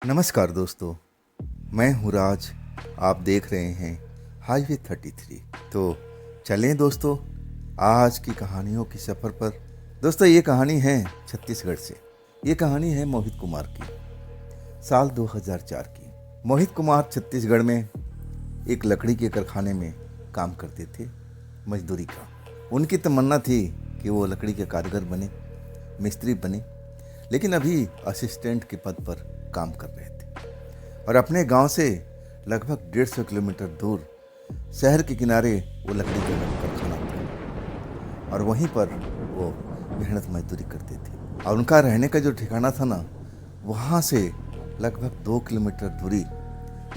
नमस्कार दोस्तों, मैं हूँ राज। आप देख रहे हैं हाईवे 33। तो चलें दोस्तों आज की कहानियों की सफ़र पर। दोस्तों ये कहानी है छत्तीसगढ़ से। ये कहानी है मोहित कुमार की, साल 2004 की। मोहित कुमार छत्तीसगढ़ में एक लकड़ी के कारखाने में काम करते थे, मजदूरी का। उनकी तमन्ना थी कि वो लकड़ी के कारीगर बने, मिस्त्री बने, लेकिन अभी असिस्टेंट के पद पर काम कर रहे थे। और अपने गांव से लगभग 150 किलोमीटर दूर शहर के किनारे वो लकड़ी का कारखाना था, और वहीं पर वो मेहनत मजदूरी करते थे। और उनका रहने का जो ठिकाना था ना, वहाँ से लगभग 2 किलोमीटर दूरी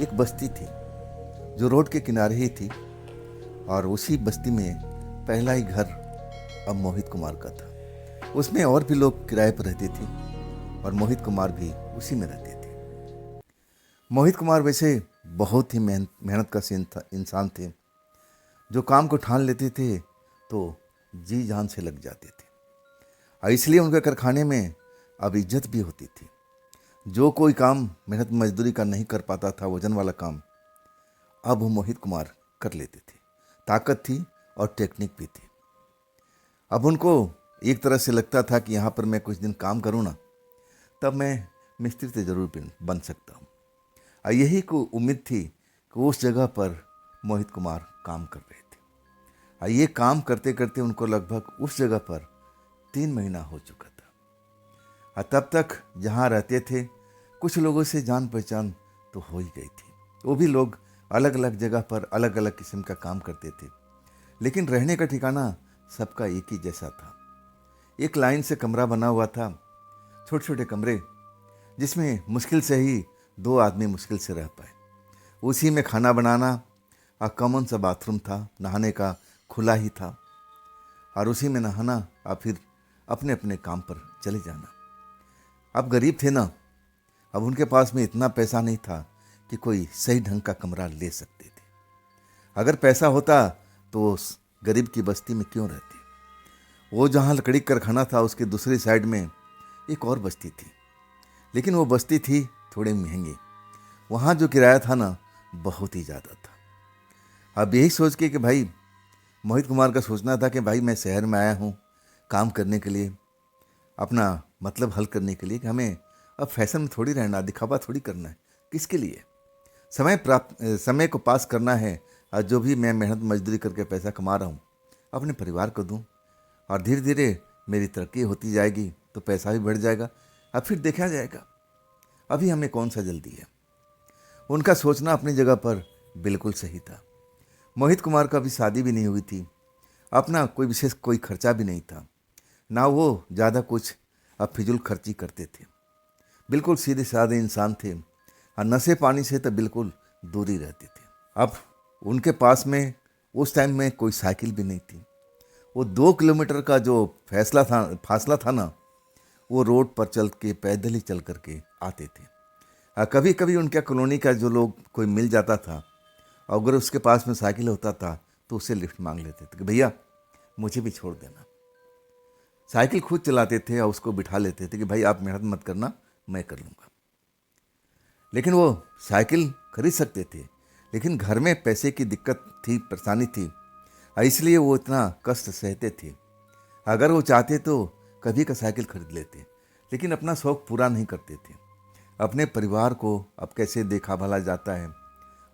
एक बस्ती थी जो रोड के किनारे ही थी। और उसी बस्ती में पहला ही घर अब मोहित कुमार का था। उसमें और भी लोग किराए पर रहते थे और मोहित कुमार भी उसी में रहते थे। मोहित कुमार वैसे बहुत ही मेहनत का इंसान थे। जो काम को ठान लेते थे तो जी जान से लग जाते थे, और इसलिए उनके कारखाने में अब इज्जत भी होती थी। जो कोई काम मेहनत मजदूरी का नहीं कर पाता था, वजन वाला काम, अब वो मोहित कुमार कर लेते थे। ताकत थी और टेक्निक भी थी। अब उनको एक तरह से लगता था कि यहाँ पर मैं कुछ दिन काम करूँ ना, तब मैं मिस्त्री तो ज़रूर बन सकता हूँ। और यही को उम्मीद थी कि उस जगह पर मोहित कुमार काम कर रहे थे। और ये काम करते करते उनको लगभग उस जगह पर 3 महीना हो चुका था। और तब तक जहाँ रहते थे कुछ लोगों से जान पहचान तो हो ही गई थी। वो भी लोग अलग अलग जगह पर अलग अलग किस्म का काम करते थे, लेकिन रहने का ठिकाना सबका एक ही जैसा था। एक लाइन से कमरा बना हुआ था, छोटे छोटे कमरे, जिसमें मुश्किल से ही 2 आदमी मुश्किल से रह पाए। उसी में खाना बनाना, और कॉमन सा बाथरूम था, नहाने का खुला ही था, और उसी में नहाना और फिर अपने अपने काम पर चले जाना। अब गरीब थे ना, अब उनके पास में इतना पैसा नहीं था कि कोई सही ढंग का कमरा ले सकते थे। अगर पैसा होता तो उस गरीब की बस्ती में क्यों रहते। वो जहाँ लकड़ी कारखाना था उसके दूसरी साइड में एक और बस्ती थी, लेकिन वो बस्ती थी थोड़ी महंगी। वहाँ जो किराया था ना, बहुत ही ज़्यादा था। अब यही सोच के कि भाई, मोहित कुमार का सोचना था कि भाई मैं शहर में आया हूँ काम करने के लिए, अपना मतलब हल करने के लिए, कि हमें अब फैशन में थोड़ी रहना, दिखावा थोड़ी करना है। किसके लिए? समय को पास करना है। और जो भी मैं मेहनत मजदूरी करके पैसा कमा रहा हूँ अपने परिवार को दूँ, और धीरे धीरे मेरी तरक्की होती जाएगी तो पैसा भी बढ़ जाएगा, अब फिर देखा जाएगा। अभी हमें कौन सा जल्दी है। उनका सोचना अपनी जगह पर बिल्कुल सही था। मोहित कुमार का अभी शादी भी नहीं हुई थी, अपना कोई विशेष कोई खर्चा भी नहीं था, ना वो ज़्यादा कुछ अब फिजूल खर्ची करते थे। बिल्कुल सीधे साधे इंसान थे, और नशे पानी से तो बिल्कुल दूरी रहते थे। अब उनके पास में उस टाइम में कोई साइकिल भी नहीं थी। वो 2 किलोमीटर का जो फासला था ना, वो रोड पर चल के, पैदल ही चल करके आते थे। कभी कभी उनके कॉलोनी का जो लोग कोई मिल जाता था, और अगर उसके पास में साइकिल होता था तो उससे लिफ्ट मांग लेते थे कि भैया मुझे भी छोड़ देना। साइकिल खुद चलाते थे और उसको बिठा लेते थे कि भाई आप मेहनत मत करना, मैं कर लूँगा। लेकिन वो साइकिल खरीद सकते थे, लेकिन घर में पैसे की दिक्कत थी, परेशानी थी, इसलिए वो इतना कष्ट सहते थे। अगर वो चाहते तो कभी का साइकिल खरीद लेते, लेकिन अपना शौक पूरा नहीं करते थे। अपने परिवार को अब कैसे देखा भला जाता है,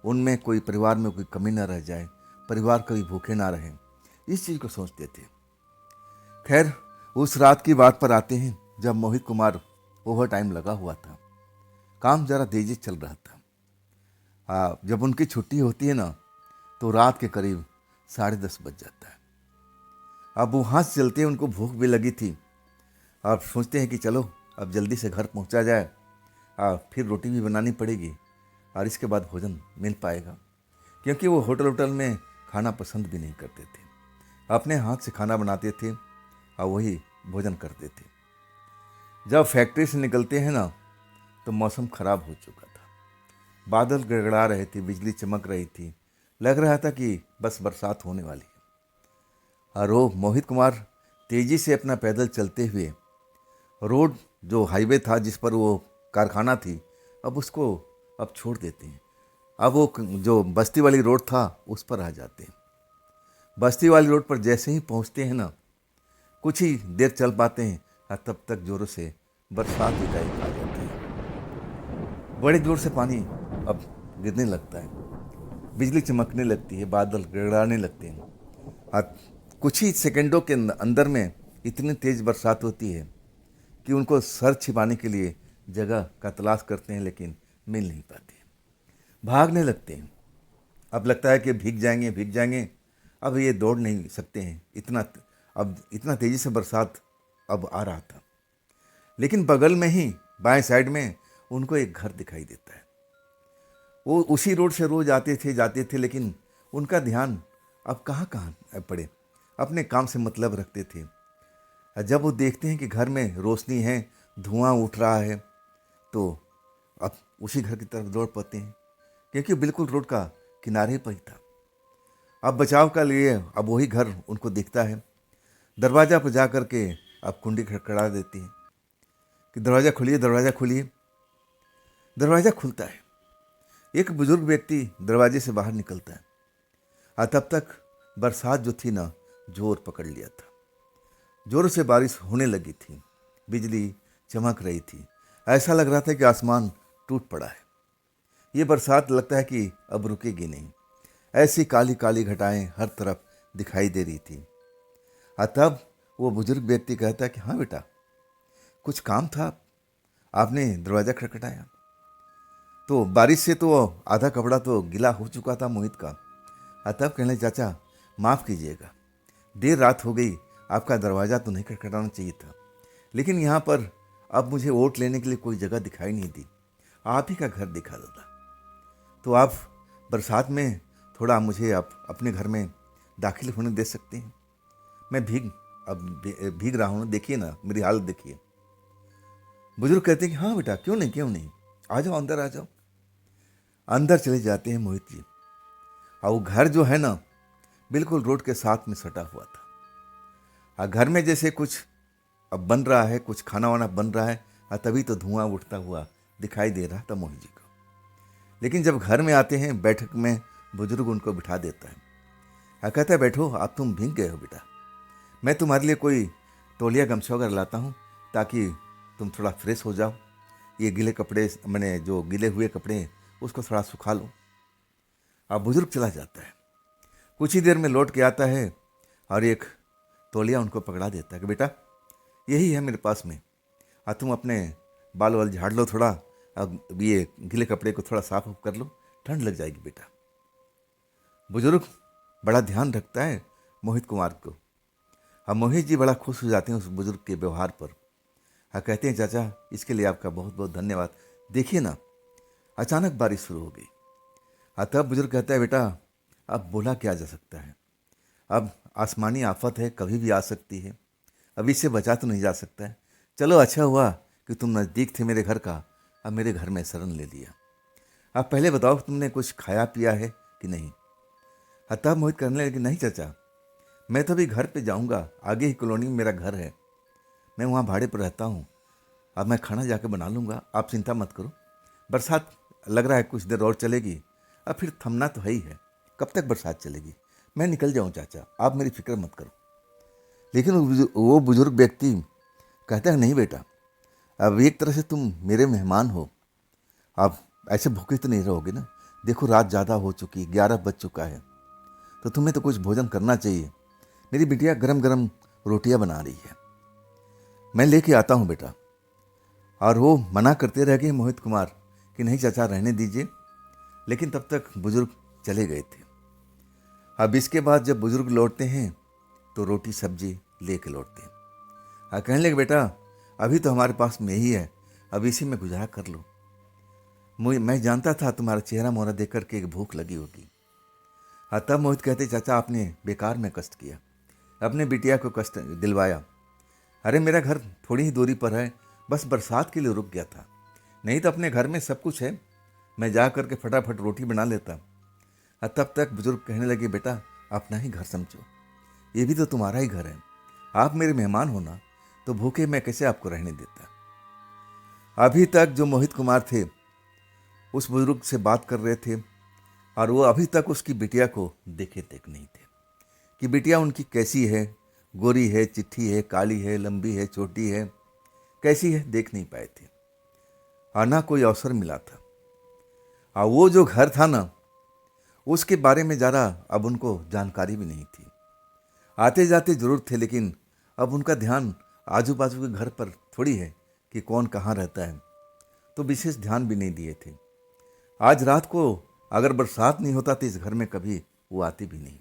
उनमें कोई परिवार में कोई कमी ना रह जाए, परिवार कभी भूखे ना रहे, इस चीज़ को सोचते थे। खैर, उस रात की बात पर आते हैं जब मोहित कुमार ओवर टाइम लगा हुआ था, काम ज़रा तेजी चल रहा था। जब उनकी छुट्टी होती है ना, तो रात के करीब 10:30 बज जाता है। अब वहाँ से चलते उनको भूख भी लगी थी, और सोचते हैं कि चलो अब जल्दी से घर पहुँचा जाए, फिर रोटी भी बनानी पड़ेगी, और इसके बाद भोजन मिल पाएगा, क्योंकि वो होटल में खाना पसंद भी नहीं करते थे। अपने हाथ से खाना बनाते थे और वही भोजन करते थे। जब फैक्ट्री से निकलते हैं ना, तो मौसम खराब हो चुका था। बादल गड़गड़ा रहे थे, बिजली चमक रही थी, लग रहा था कि बस बरसात होने वाली है। और वो मोहित कुमार तेजी से अपना पैदल चलते हुए रोड, जो हाईवे था जिस पर वो कारखाना थी, अब उसको अब छोड़ देते हैं। अब वो जो बस्ती वाली रोड था उस पर आ जाते हैं। बस्ती वाली रोड पर जैसे ही पहुंचते हैं ना, कुछ ही देर चल पाते हैं और तब तक जोरों से बरसात एकाएक आ जाती है। बड़े जोर से पानी अब गिरने लगता है, बिजली चमकने लगती है, बादल गड़गड़ाने लगते हैं। और कुछ ही सेकंडों के अंदर में इतनी तेज बरसात होती है कि उनको सर छिपाने के लिए जगह का तलाश करते हैं, लेकिन मिल नहीं पाती। भागने लगते हैं। अब लगता है कि भीग जाएंगे भीग जाएंगे। अब ये दौड़ नहीं सकते हैं, अब इतना तेज़ी से बरसात अब आ रहा था। लेकिन बगल में ही बाएं साइड में उनको एक घर दिखाई देता है। वो उसी रोड से रोज जाते थे, लेकिन उनका ध्यान अब कहाँ कहाँ पड़े, अपने काम से मतलब रखते थे। जब वो देखते हैं कि घर में रोशनी है, धुआं उठ रहा है, तो अब उसी घर की तरफ दौड़ पाते हैं, क्योंकि बिल्कुल रोड का किनारे पर ही था। अब बचाव का लिए अब वही घर उनको दिखता है। दरवाज़ा पर जा कर के अब कुंडी खड़खड़ा देती है कि दरवाज़ा खोलिए दरवाज़ा खोलिए। दरवाज़ा खुलता है। एक बुजुर्ग व्यक्ति दरवाजे से बाहर निकलता है। और तब तक बरसात जो थी ना, जोर पकड़ लिया था। जोर से बारिश होने लगी थी, बिजली चमक रही थी। ऐसा लग रहा था कि आसमान टूट पड़ा है। ये बरसात लगता है कि अब रुकेगी नहीं। ऐसी काली काली घटाएं हर तरफ दिखाई दे रही थी। और तब वो बुजुर्ग व्यक्ति कहता है कि हाँ बेटा, कुछ काम था, आपने दरवाज़ा खटखटाया। तो बारिश से तो आधा कपड़ा तो गीला हो चुका था मोहित का। और तब कहने, चाचा माफ़ कीजिएगा, देर रात हो गई, आपका दरवाज़ा तो नहीं खटखटाना चाहिए था, लेकिन यहाँ पर अब मुझे वोट लेने के लिए कोई जगह दिखाई नहीं दी, आप ही का घर दिखा दादा। तो आप बरसात में थोड़ा मुझे आप अपने घर में दाखिल होने दे सकते हैं? मैं भीग रहा हूँ, देखिए ना मेरी हालत देखिए। बुजुर्ग कहते हैं कि हाँ बेटा, क्यों नहीं, आ जाओ, अंदर आ जाओ। अंदर चले जाते हैं मोहित जी। और वो घर जो है ना, बिल्कुल रोड के साथ में सटा हुआ था। और घर में जैसे कुछ अब बन रहा है, कुछ खाना वाना बन रहा है, और तभी तो धुआं उठता हुआ दिखाई दे रहा था मोहित जी को। लेकिन जब घर में आते हैं, बैठक में बुजुर्ग उनको बिठा देता है और कहता है, बैठो, आप तुम भीग गए हो बेटा, मैं तुम्हारे लिए कोई तौलिया गमछा वगैरह लाता हूँ ताकि तुम थोड़ा फ्रेश हो जाओ। ये गीले कपड़े, मैंने जो गीले हुए कपड़े हैं उसको थोड़ा सुखा लो। अब बुजुर्ग चला जाता है। कुछ ही देर में लौट के आता है और एक तौलिया उनको पकड़ा देता है कि बेटा, यही है मेरे पास में, और तुम अपने बाल वाल झाड़ लो थोड़ा, अब ये गीले कपड़े को थोड़ा साफ कर लो, ठंड लग जाएगी बेटा। बुजुर्ग बड़ा ध्यान रखता है मोहित कुमार को। अब मोहित जी बड़ा खुश हो जाते हैं उस बुजुर्ग के व्यवहार पर। कहते हैं, चाचा इसके लिए आपका बहुत बहुत धन्यवाद। देखिए ना, अचानक बारिश शुरू हो गई। तब बुजुर्ग कहता है, बेटा अब बोला क्या जा सकता है, अब आसमानी आफत है, कभी भी आ सकती है, अब इससे बचा तो नहीं जा सकता है। चलो अच्छा हुआ कि तुम नज़दीक थे मेरे घर का, अब मेरे घर में शरण ले लिया। अब पहले बताओ, तुमने कुछ खाया पिया है कि नहीं? तब मोहित करने लगे, नहीं चाचा, मैं तो अभी घर पे जाऊंगा, आगे ही कॉलोनी में मेरा घर है, मैं वहाँ भाड़े पर रहता हूँ, अब मैं खाना जाके बना लूँगा, आप चिंता मत करो। बरसात लग रहा है कुछ देर और चलेगी, अब फिर थमना तो है ही है, कब तक बरसात चलेगी, मैं निकल जाऊँ चाचा, आप मेरी फिक्र मत करो। लेकिन वो बुजुर्ग व्यक्ति कहता है, नहीं बेटा, अब एक तरह से तुम मेरे मेहमान हो, अब ऐसे भूखे तो नहीं रहोगे ना, देखो रात ज़्यादा हो चुकी, 11 बज चुका है, तो तुम्हें तो कुछ भोजन करना चाहिए। मेरी बिटिया गरम गरम रोटियां बना रही है, मैं लेके आता हूँ बेटा। और वो मना करते रह गए मोहित कुमार कि नहीं चाचा, रहने दीजिए। लेकिन तब तक बुजुर्ग चले गए थे। अब इसके बाद जब बुजुर्ग लौटते हैं तो रोटी सब्जी लेके लौटते हैं। कहने लगे, बेटा अभी तो हमारे पास में ही है, अब इसी में गुजारा कर लो। मैं जानता था तुम्हारा चेहरा मोहरा देख करके एक भूख लगी होगी। तब मोहित कहते, चाचा आपने बेकार में कष्ट किया, अपने बिटिया को कष्ट दिलवाया। अरे मेरा घर थोड़ी ही दूरी पर है, बस बरसात के लिए रुक गया था, नहीं तो अपने घर में सब कुछ है, मैं जा करके फटाफट रोटी बना लेता। तब तक बुजुर्ग कहने लगे, बेटा अपना ही घर समझो, ये भी तो तुम्हारा ही घर है, आप मेरे मेहमान होना, तो भूखे मैं कैसे आपको रहने देता। अभी तक जो मोहित कुमार थे उस बुजुर्ग से बात कर रहे थे और वो अभी तक उसकी बिटिया को देखे तक नहीं थे कि बिटिया उनकी कैसी है, गोरी है, चिट्ठी है, काली है, लंबी है, छोटी है, कैसी है, देख नहीं पाए थे और ना कोई अवसर मिला था। और वो जो घर था ना, उसके बारे में ज़्यादा अब उनको जानकारी भी नहीं थी। आते जाते जरूर थे, लेकिन अब उनका ध्यान आजू बाजू के घर पर थोड़ी है कि कौन कहाँ रहता है, तो विशेष ध्यान भी नहीं दिए थे। आज रात को अगर बरसात नहीं होता तो इस घर में कभी वो आते भी नहीं।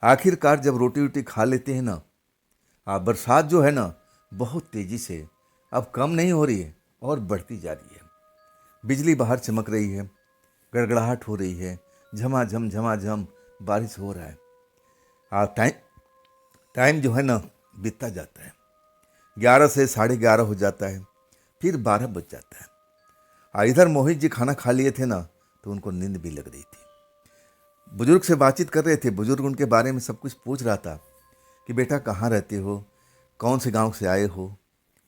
आखिरकार जब रोटी वोटी खा लेते हैं ना, बरसात जो है ना बहुत तेजी से अब कम नहीं हो रही है और बढ़ती जा रही है। बिजली बाहर चमक रही है, गड़गड़ाहट हो रही है, झमाझम बारिश हो रहा है। टाइम टाइम जो है ना बीतता जाता है, 11 से 11:30 हो जाता है, फिर 12 बज जाता है। इधर मोहित जी खाना खा लिए थे ना, तो उनको नींद भी लग रही थी। बुजुर्ग से बातचीत कर रहे थे, बुजुर्ग उनके बारे में सब कुछ पूछ रहा था कि बेटा कहाँ रहते हो, कौन से गांव से आए हो,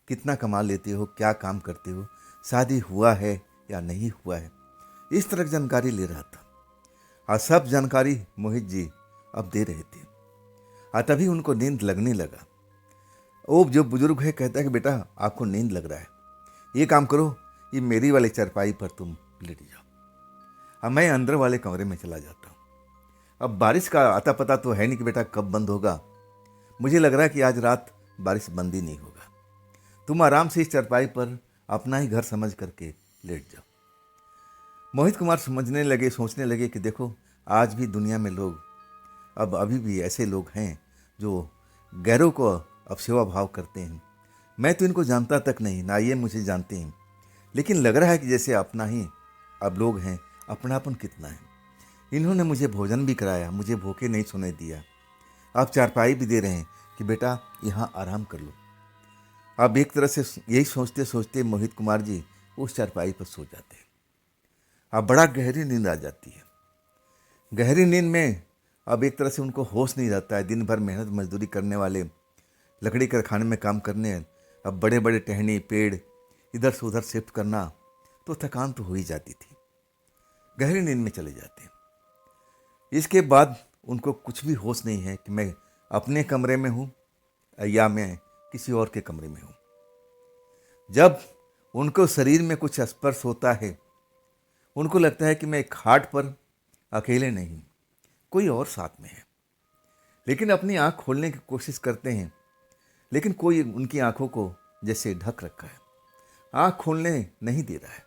कितना कमा लेते हो, क्या काम करते हो, शादी हुआ है या नहीं हुआ है, इस तरह की जानकारी ले रहा था। और सब जानकारी मोहित जी अब दे रहे थे। तभी उनको नींद लगने लगा। वो जो बुजुर्ग है कहता है कि बेटा आपको नींद लग रहा है, ये काम करो, ये मेरी वाली चारपाई पर तुम लेट जाओ, अब मैं अंदर वाले कमरे में चला जाता हूँ। अब बारिश का आता पता तो है नहीं कि बेटा कब बंद होगा, मुझे लग रहा है कि आज रात बारिश बंद ही नहीं होगा, तुम आराम से इस चारपाई पर अपना ही घर समझ करके लेट जाओ। मोहित कुमार समझने लगे, सोचने लगे कि देखो आज भी दुनिया में लोग, अब अभी भी ऐसे लोग हैं जो गैरों को अब सेवा भाव करते हैं। मैं तो इनको जानता तक नहीं, ना ये मुझे जानते हैं, लेकिन लग रहा है कि जैसे अपना ही अब लोग हैं। अपनापन कितना है। इन्होंने मुझे भोजन भी कराया, मुझे भूखे नहीं सोने दिया, आप चारपाई भी दे रहे हैं कि बेटा यहाँ आराम कर लो। अब एक तरह से यही सोचते सोचते मोहित कुमार जी उस चारपाई पर सो जाते हैं। अब बड़ा गहरी नींद आ जाती है। गहरी नींद में अब एक तरह से उनको होश नहीं रहता है। दिन भर मेहनत मजदूरी करने वाले, लकड़ी कारखाने में काम करने, अब बड़े बड़े टहनी पेड़ इधर से उधर शिफ्ट करना, तो थकान तो हो ही जाती थी। गहरी नींद में चले जाते हैं। इसके बाद उनको कुछ भी होश नहीं है कि मैं अपने कमरे में हूँ या मैं किसी और के कमरे में हूँ। जब उनको शरीर में कुछ स्पर्श होता है, उनको लगता है कि मैं खाट पर अकेले नहीं, कोई और साथ में है। लेकिन अपनी आंख खोलने की कोशिश करते हैं, लेकिन कोई उनकी आंखों को जैसे ढक रखा है, आंख खोलने नहीं दे रहा है।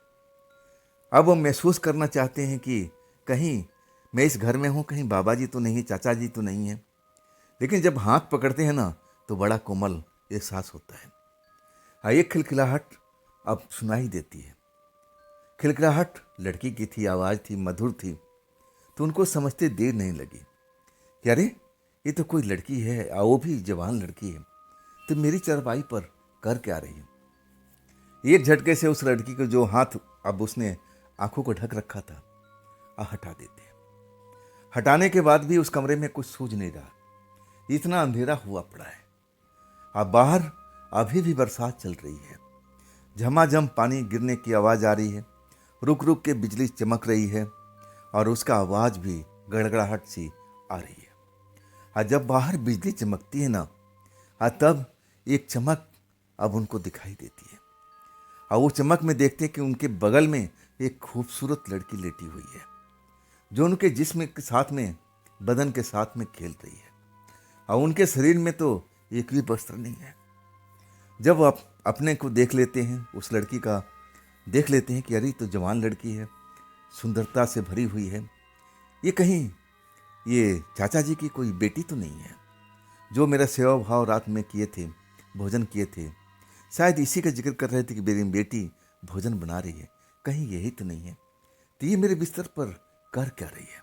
अब वो महसूस करना चाहते हैं कि कहीं मैं इस घर में हूँ, कहीं बाबा जी तो नहीं, चाचा जी तो नहीं है। लेकिन जब हाथ पकड़ते हैं ना, तो बड़ा कोमल एहसास होता है। एक खिलखिलाहट अब सुनाई देती है। खिलखिलाहट लड़की की थी, आवाज़ थी, मधुर थी, तो उनको समझते देर नहीं लगी कि अरे ये तो कोई लड़की है, वो भी जवान लड़की है, तो मेरी चारपाई पर कर क्या रही है। एक झटके से उस लड़की को जो हाथ अब उसने आंखों को ढक रखा था, हटा देते हैं। हटाने के बाद भी उस कमरे में कुछ सूझ नहीं रहा, इतना अंधेरा हुआ पड़ा है। अब बाहर अभी भी बरसात चल रही है, झमाझम पानी गिरने की आवाज़ आ रही है, रुक रुक के बिजली चमक रही है और उसका आवाज़ भी गड़गड़ाहट सी आ रही है। जब बाहर बिजली चमकती है ना, तब एक चमक अब उनको दिखाई देती है। और वो चमक में देखते हैं कि उनके बगल में एक खूबसूरत लड़की लेटी हुई है, जो उनके जिस्म के साथ में, बदन के साथ में खेल रही है। और उनके शरीर में तो एक भी वस्त्र नहीं है। जब आप अपने को देख लेते हैं, उस लड़की का देख लेते हैं कि अरे तो जवान लड़की है, सुंदरता से भरी हुई है, ये कहीं ये चाचा जी की कोई बेटी तो नहीं है, जो मेरा सेवा भाव रात में किए थे, भोजन किए थे, शायद इसी का जिक्र कर रहे थे कि मेरी बेटी भोजन बना रही है, कहीं यही तो नहीं है, तो ये मेरे बिस्तर पर कर क्या रही है।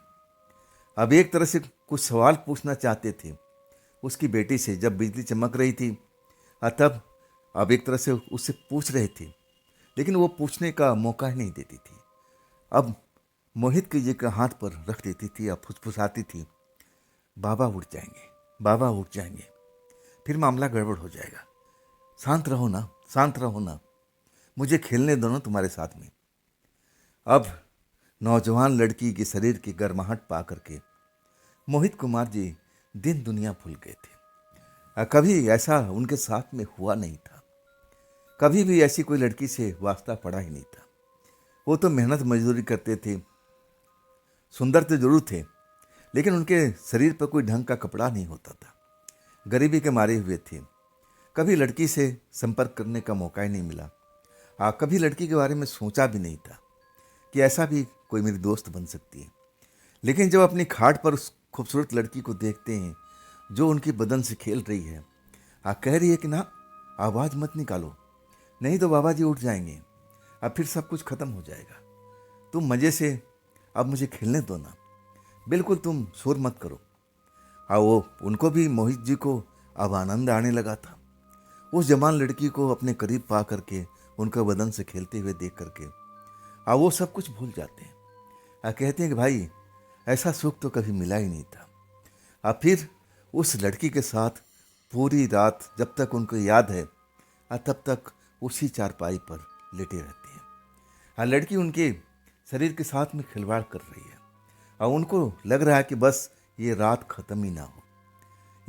अब एक तरह से कुछ सवाल पूछना चाहते थे उसकी बेटी से, जब बिजली चमक रही थी, तब अब एक तरह से उससे पूछ रहे थे, लेकिन वो पूछने का मौका ही नहीं देती थी। अब मोहित के जी का हाथ पर रख देती थी, अब फुसफुसाती थी, बाबा उठ जाएंगे, बाबा उठ जाएंगे, फिर मामला गड़बड़ हो जाएगा, शांत रहो ना, शांत रहो ना, मुझे खेलने दो ना तुम्हारे साथ में। अब नौजवान लड़की के शरीर की गर्माहट पा करके मोहित कुमार जी दिन दुनिया भूल गए थे। कभी ऐसा उनके साथ में हुआ नहीं था। कभी भी ऐसी कोई लड़की से वास्ता पड़ा ही नहीं था। वो तो मेहनत मजदूरी करते थे, सुंदर तो जरूर थे, लेकिन उनके शरीर पर कोई ढंग का कपड़ा नहीं होता था। गरीबी के मारे हुए थे। कभी लड़की से संपर्क करने का मौका ही नहीं मिला। कभी लड़की के बारे में सोचा भी नहीं था कि ऐसा भी कोई मेरी दोस्त बन सकती है। लेकिन जब अपनी खाट पर उस खूबसूरत लड़की को देखते हैं जो उनकी बदन से खेल रही है, कह रही है कि ना, आवाज़ मत निकालो, नहीं तो बाबा जी उठ जाएंगे, अब फिर सब कुछ खत्म हो जाएगा। तुम मज़े से अब मुझे खेलने दो ना, बिल्कुल तुम शोर मत करो। वो उनको भी मोहित जी को अब आनंद आने लगा था। उस जवान लड़की को अपने करीब पा करके, उनका बदन से खेलते हुए देख करके वो सब कुछ भूल जाते हैं। कहते हैं कि भाई ऐसा सुख तो कभी मिला ही नहीं था। फिर उस लड़की के साथ पूरी रात जब तक उनको याद है तब तक उसी चारपाई पर लेटे रहते हैं। लड़की उनके शरीर के साथ में खिलवाड़ कर रही है और उनको लग रहा है कि बस ये रात ख़त्म ही ना हो,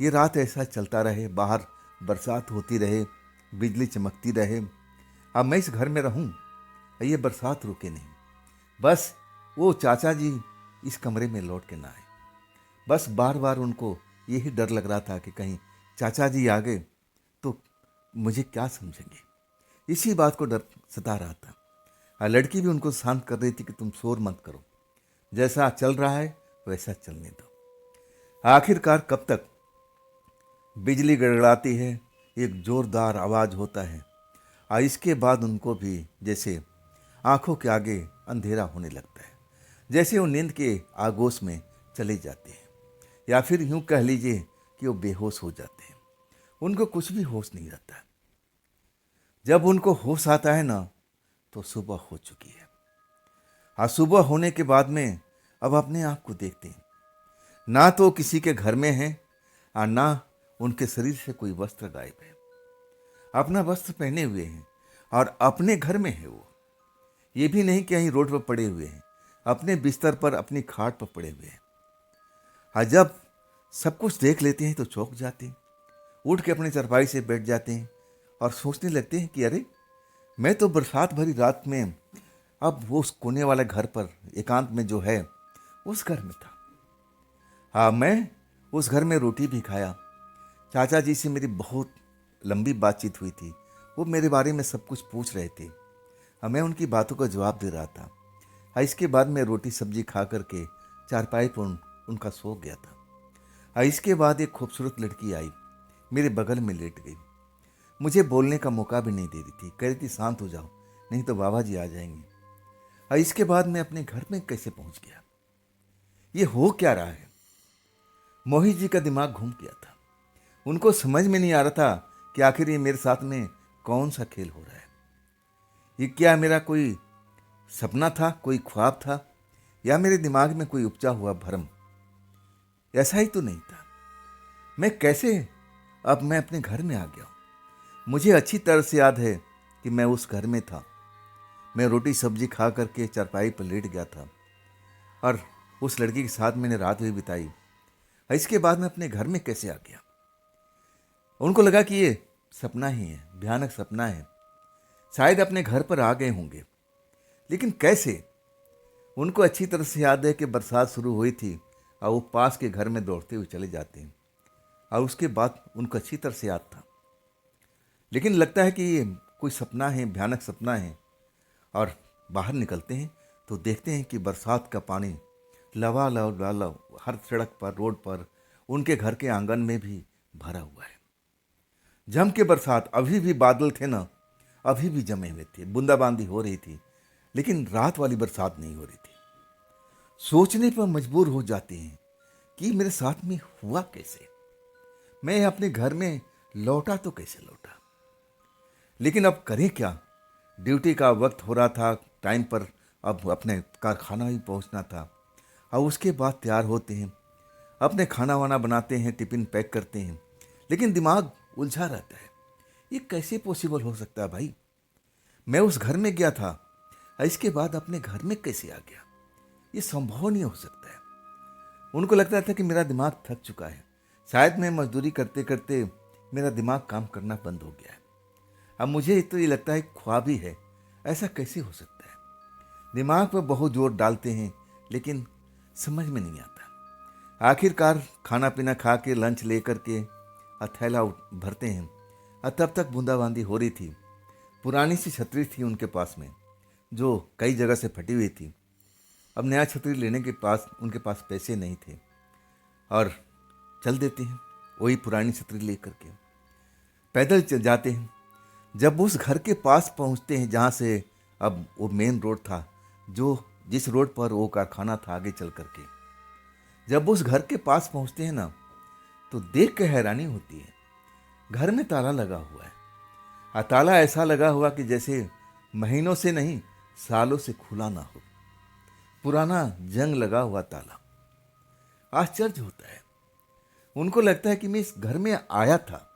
ये रात ऐसा चलता रहे, बाहर बरसात होती रहे, बिजली चमकती रहे, अब मैं इस घर में रहूं, ये बरसात रुके नहीं, बस वो चाचा जी इस कमरे में लौट के ना आए। बस बार बार उनको यही डर लग रहा था कि कहीं चाचा जी आ गए तो मुझे क्या समझेंगे। इसी बात को डर सता रहा था। लड़की भी उनको शांत कर रही थी कि तुम शोर मत करो, जैसा चल रहा है वैसा चलने दो। आखिरकार कब तक बिजली गड़गड़ाती है, एक जोरदार आवाज़ होता है और इसके बाद उनको भी जैसे आंखों के आगे अंधेरा होने लगता है, जैसे वो नींद के आगोश में चले जाते हैं, या फिर यूं कह लीजिए कि वो बेहोश हो जाते हैं। उनको कुछ भी होश नहीं रहता। जब उनको होश आता है ना, तो सुबह हो चुकी है। सुबह होने के बाद में अब अपने आप को देखते हैं, ना तो किसी के घर में है और ना उनके शरीर से कोई वस्त्र गायब है। अपना वस्त्र पहने हुए हैं और अपने घर में है वो, ये भी नहीं कि कहीं रोड पर पड़े हुए हैं, अपने बिस्तर पर अपनी खाट पर पड़े हुए हैं। जब सब कुछ देख लेते हैं तो चौंक जाते हैं, उठ के अपने चारपाई से बैठ जाते हैं और सोचने लगते हैं कि अरे, मैं तो बरसात भरी रात में अब वो उस कोने वाले घर पर एकांत में जो है उस घर में था। मैं उस घर में रोटी भी खाया। चाचा जी से मेरी बहुत लंबी बातचीत हुई थी, वो मेरे बारे में सब कुछ पूछ रहे थे। मैं उनकी बातों का जवाब दे रहा था। इसके बाद मैं रोटी सब्जी खा करके चारपाई पर उनका सो गया था। इसके बाद एक खूबसूरत लड़की आई, मेरे बगल में लेट गई। मुझे बोलने का मौका भी नहीं दे रही थी, कह रही थी शांत हो जाओ, नहीं तो बाबा जी आ जाएंगे। इसके बाद मैं अपने घर में कैसे पहुंच गया, ये हो क्या रहा है। मोहित जी का दिमाग घूम गया था। उनको समझ में नहीं आ रहा था कि आखिर ये मेरे साथ में कौन सा खेल हो रहा है। ये क्या मेरा कोई सपना था, कोई ख्वाब था, या मेरे दिमाग में कोई उपजा हुआ भ्रम। ऐसा ही तो नहीं था। मैं कैसे अब मैं अपने घर में आ गया हूं। मुझे अच्छी तरह से याद है कि मैं उस घर में था। मैं रोटी सब्जी खा करके चारपाई पर लेट गया था और उस लड़की के साथ मैंने रात भी बिताई। इसके बाद मैं अपने घर में कैसे आ गया। उनको लगा कि ये सपना ही है, भयानक सपना है, शायद अपने घर पर आ गए होंगे, लेकिन कैसे। उनको अच्छी तरह से याद है कि बरसात शुरू हुई थी और वो पास के घर में दौड़ते हुए चले जाते हैं और उसके बाद उनको अच्छी तरह से याद था। लेकिन लगता है कि ये कोई सपना है, भयानक सपना है। और बाहर निकलते हैं तो देखते हैं कि बरसात का पानी लवा हर सड़क पर, रोड पर, उनके घर के आंगन में भी भरा हुआ है। जम के बरसात, अभी भी बादल थे ना, अभी भी जमे हुए थे, बूंदाबांदी हो रही थी, लेकिन रात वाली बरसात नहीं हो रही थी। सोचने पर मजबूर हो जाते हैं कि मेरे साथ में हुआ कैसे, मैं अपने घर में लौटा तो कैसे लौटा। लेकिन अब करें क्या, ड्यूटी का वक्त हो रहा था, टाइम पर अब अपने कारखाना भी पहुंचना था। और उसके बाद तैयार होते हैं, अपने खाना वाना बनाते हैं, टिफिन पैक करते हैं, लेकिन दिमाग उलझा रहता है। ये कैसे पॉसिबल हो सकता है भाई। मैं उस घर में गया था, और इसके बाद अपने घर में कैसे आ गया? ये संभव नहीं हो सकता है। उनको लगता था कि मेरा दिमाग थक चुका है, शायद मैं मजदूरी करते करते मेरा दिमाग काम करना बंद हो गया है। अब मुझे तो ये लगता है ख्वाब ही है, ऐसा कैसे हो सकता है? दिमाग पर बहुत जोर डालते हैं लेकिन समझ में नहीं आता। आखिरकार खाना पीना खा के लंच लेकर के थैला भरते हैं और तब तक बूंदाबांदी हो रही थी। पुरानी सी छतरी थी उनके पास में जो कई जगह से फटी हुई थी। अब नया छतरी लेने के पास उनके पास पैसे नहीं थे और चल देते हैं वही पुरानी छतरी लेकर के, पैदल चल जाते हैं। जब उस घर के पास पहुंचते हैं जहाँ से अब वो मेन रोड था, जो जिस रोड पर वो कारखाना था आगे चल करके, जब उस घर के पास पहुंचते हैं ना तो देख के हैरानी होती है। घर में ताला लगा हुआ है और ताला ऐसा लगा हुआ कि जैसे महीनों से नहीं सालों से खुला ना हो, पुराना जंग लगा हुआ ताला। आश्चर्य होता है, उनको लगता है कि मैं इस घर में आया था,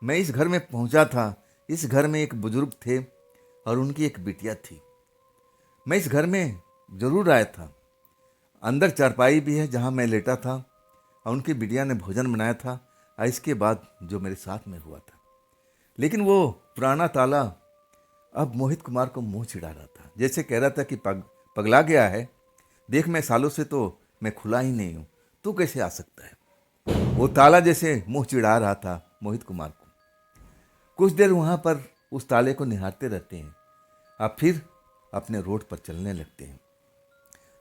मैं इस घर में पहुंचा था। इस घर में एक बुजुर्ग थे और उनकी एक बिटिया थी। मैं इस घर में जरूर आया था। अंदर चारपाई भी है जहां मैं लेटा था और उनकी बिटिया ने भोजन बनाया था और इसके बाद जो मेरे साथ में हुआ था। लेकिन वो पुराना ताला अब मोहित कुमार को मुंह चिढ़ा रहा था, जैसे कह रहा था कि पगला गया है, देख मैं सालों से तो मैं खुला ही नहीं हूं, तू कैसे आ सकता है? वो ताला जैसे मुंह चिढ़ा रहा था मोहित कुमार को। कुछ देर वहां पर उस ताले को निहारते रहते हैं और फिर अपने रोड पर चलने लगते हैं।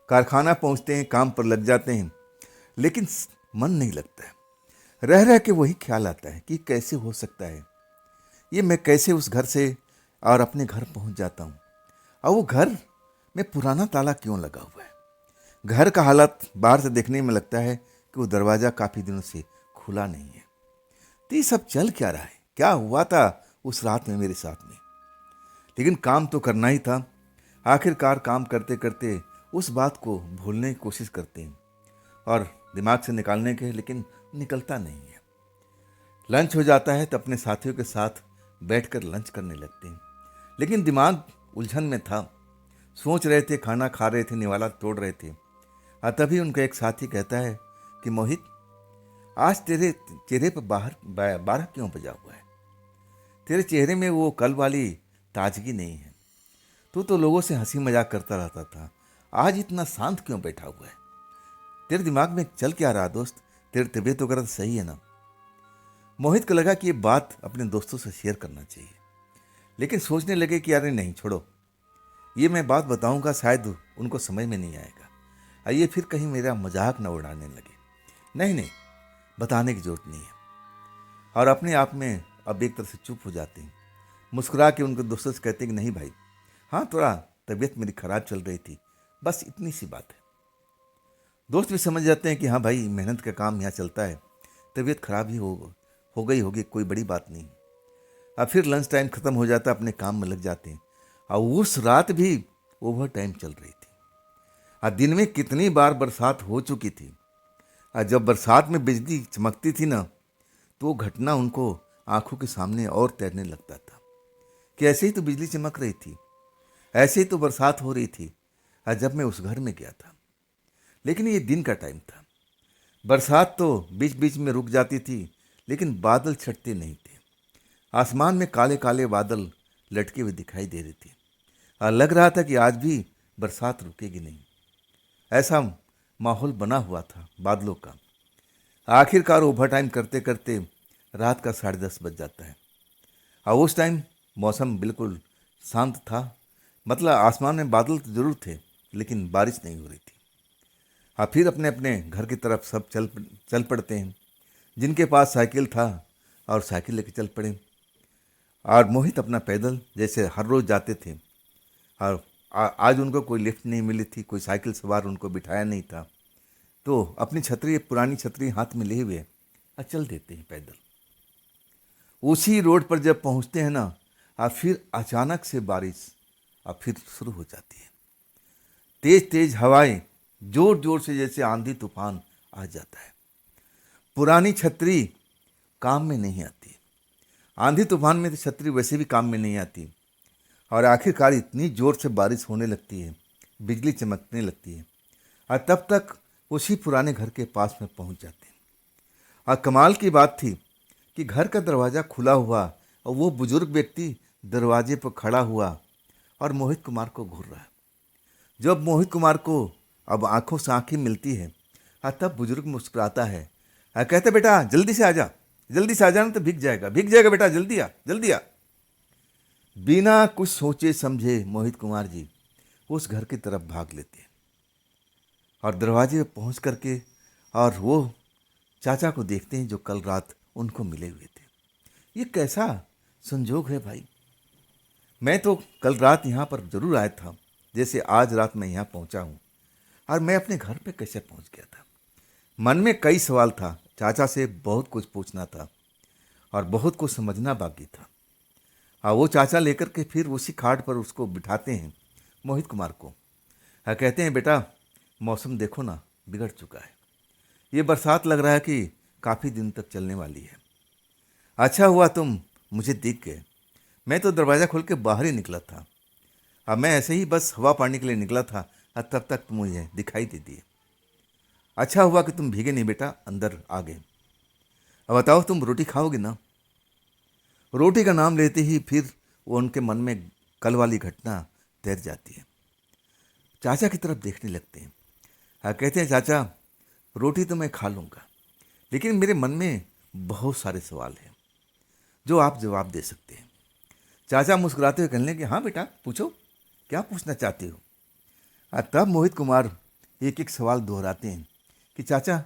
कारखाना पहुंचते हैं, काम पर लग जाते हैं, लेकिन मन नहीं लगता है। रह रह के वही ख्याल आता है कि कैसे हो सकता है ये, मैं कैसे उस घर से और अपने घर पहुंच जाता हूं और वो घर में पुराना ताला क्यों लगा हुआ है? घर का हालत बाहर से देखने में लगता है कि वो दरवाजा काफी दिनों से खुला नहीं है। तो ये सब चल क्या रहा है? क्या हुआ था उस रात में मेरे साथ में? लेकिन काम तो करना ही था। आखिरकार काम करते करते उस बात को भूलने की कोशिश करते हैं और दिमाग से निकालने के, लेकिन निकलता नहीं है। लंच हो जाता है तो अपने साथियों के साथ बैठकर लंच करने लगते हैं, लेकिन दिमाग उलझन में था। सोच रहे थे, खाना खा रहे थे, निवाला तोड़ रहे थे। तभी उनका एक साथी कहता है कि मोहित, आज तेरे चेहरे पर बारह क्यों बजा हुआ है? तेरे चेहरे में वो कल वाली ताजगी नहीं है। तू तो लोगों से हंसी मजाक करता रहता था, आज इतना शांत क्यों बैठा हुआ है? तेरे दिमाग में चल क्या रहा दोस्त? तेरी तबीयत वगैरह सही है ना? मोहित को लगा कि ये बात अपने दोस्तों से शेयर करना चाहिए, लेकिन सोचने लगे कि अरे नहीं, छोड़ो, ये मैं बात बताऊंगा शायद उनको समझ में नहीं आएगा, आइए फिर कहीं मेरा मजाक न उड़ाने लगे। नहीं नहीं, बताने की जरूरत नहीं है। और अपने आप में अब एक तरह से चुप हो जाते हैं। मुस्कुरा के उनके दोस्तों से कहते हैं कि नहीं भाई, हाँ थोड़ा तबीयत मेरी खराब चल रही थी, बस इतनी सी बात है। दोस्त भी समझ जाते हैं कि हाँ भाई, मेहनत का काम यहाँ चलता है, तबीयत खराब ही हो गई होगी, कोई बड़ी बात नहीं। अब फिर लंच टाइम ख़त्म हो जाता, अपने काम में लग जाते हैं। और उस रात भी ओवर टाइम चल रही थी। और दिन में कितनी बार बरसात हो चुकी थी, और जब बरसात में बिजली चमकती थी ना, तो वो घटना उनको आंखों के सामने और तैरने लगता था कि ऐसे ही तो बिजली चमक रही थी, ऐसे ही तो बरसात हो रही थी और जब मैं उस घर में गया था। लेकिन ये दिन का टाइम था, बरसात तो बीच बीच में रुक जाती थी, लेकिन बादल छटते नहीं थे। आसमान में काले काले बादल लटके हुए दिखाई दे रहे थे और लग रहा था कि आज भी बरसात रुकेगी नहीं। ऐसा माहौल बना हुआ था बादलों का। आखिरकार ओवर टाइम करते करते रात का 10:30 बज जाता है और उस टाइम मौसम बिल्कुल शांत था। मतलब आसमान में बादल तो जरूर थे, लेकिन बारिश नहीं हो रही थी। और फिर अपने अपने घर की तरफ सब चल पड़ते हैं। जिनके पास साइकिल था और साइकिल लेके चल पड़े। और मोहित अपना पैदल जैसे हर रोज़ जाते थे, और आज उनको कोई लिफ्ट नहीं मिली थी, कोई साइकिल सवार उनको बिठाया नहीं था, तो अपनी छतरी, पुरानी छतरी हाथ में लिए हुए और चल देते हैं पैदल। उसी रोड पर जब पहुंचते हैं ना, और फिर अचानक से बारिश और फिर शुरू हो जाती है। तेज तेज हवाएं जोर जोर से जैसे आंधी तूफान आ जाता है। पुरानी छतरी काम में नहीं आती। आंधी तूफान में तो छतरी वैसे भी काम में नहीं आती। और आखिरकार इतनी ज़ोर से बारिश होने लगती है, बिजली चमकने लगती है, और तब तक उसी पुराने घर के पास में पहुंच जाते हैं। और कमाल की बात थी कि घर का दरवाज़ा खुला हुआ और वो बुजुर्ग व्यक्ति दरवाजे पर खड़ा हुआ और मोहित कुमार को घूर रहा है। जब मोहित कुमार को अब आंखों से आंखें मिलती है, तब बुजुर्ग मुस्कुराता है और कहते, बेटा जल्दी से आ जा, जल्दी से आ जाना, तो भीग जाएगा बेटा, जल्दी आ, जल्दी आ। बिना कुछ सोचे समझे मोहित कुमार जी उस घर की तरफ भाग लेते हैं और दरवाजे पे पहुंच करके और वो चाचा को देखते हैं जो कल रात उनको मिले हुए थे। ये कैसा संजोग है भाई, मैं तो कल रात यहाँ पर जरूर आया था, जैसे आज रात मैं यहाँ पहुँचा हूँ, और मैं अपने घर पे कैसे पहुँच गया था। मन में कई सवाल था, चाचा से बहुत कुछ पूछना था और बहुत कुछ समझना बाकी था। हाँ, वो चाचा लेकर के फिर उसी खाट पर उसको बिठाते हैं मोहित कुमार को। हाँ, कहते हैं, बेटा मौसम देखो ना, बिगड़ चुका है, ये बरसात लग रहा है कि काफ़ी दिन तक चलने वाली है। अच्छा हुआ तुम मुझे दिख गए, मैं तो दरवाज़ा खोल के बाहर ही निकला था। अब मैं ऐसे ही बस हवा पाने के लिए निकला था और तब तक तुम मुझे दिखाई दे दिए। अच्छा हुआ कि तुम भीगे नहीं बेटा, अंदर आ गए। अब बताओ तुम रोटी खाओगे ना? रोटी का नाम लेते ही फिर वो उनके मन में कल वाली घटना तैर जाती है। चाचा की तरफ देखने लगते हैं। हाँ, कहते हैं, चाचा रोटी तो मैं खा लूँगा, लेकिन मेरे मन में बहुत सारे सवाल हैं जो आप जवाब दे सकते हैं। चाचा मुस्कुराते हुए कहने लगे, हाँ बेटा पूछो, क्या पूछना चाहते हो? तब मोहित कुमार एक एक सवाल दोहराते हैं कि चाचा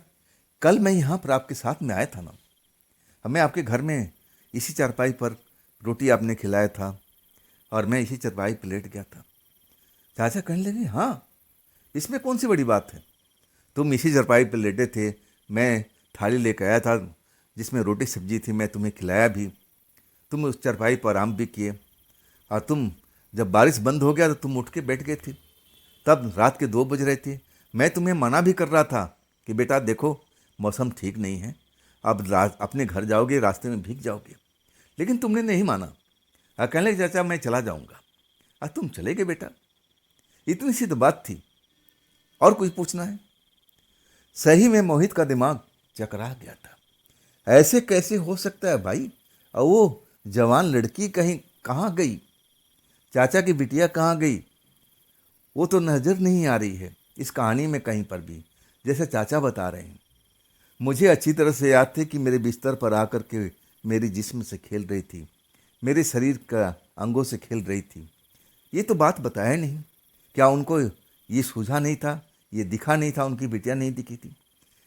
कल मैं यहाँ पर आपके साथ में आया था ना, हमें आपके घर में इसी चारपाई पर रोटी आपने खिलाया था और मैं इसी चारपाई पर लेट गया था। चाचा कहने लगे, हाँ इसमें कौन सी बड़ी बात है, तुम इसी चारपाई पर लेटे थे, मैं थाली लेकर आया था जिसमें रोटी सब्जी थी, मैं तुम्हें खिलाया भी, तुम उस चारपाई पर आराम भी किए, और तुम जब बारिश बंद हो गया तो तुम उठ के बैठ गए थे। तब रात के 2 बज रहे थे, मैं तुम्हें मना भी कर रहा था कि बेटा देखो मौसम ठीक नहीं है, अब अपने घर जाओगे रास्ते में भीग जाओगे, लेकिन तुमने नहीं माना। कहने लगे, चाचा मैं चला जाऊंगा। तुम चले गए बेटा, इतनी सी तो बात थी, और कुछ पूछना है? सही में मोहित का दिमाग चकरा गया था। ऐसे कैसे हो सकता है भाई, और वो जवान लड़की कहीं कहाँ गई, चाचा की बिटिया कहाँ गई, वो तो नज़र नहीं आ रही है इस कहानी में कहीं पर भी, जैसे चाचा बता रहे हैं। मुझे अच्छी तरह से याद थे कि मेरे बिस्तर पर आकर के मेरी जिस्म से खेल रही थी, मेरे शरीर का अंगों से खेल रही थी। ये तो बात बताया नहीं, क्या उनको ये सूझा नहीं था, ये दिखा नहीं था, उनकी बिटिया नहीं दिखी थी?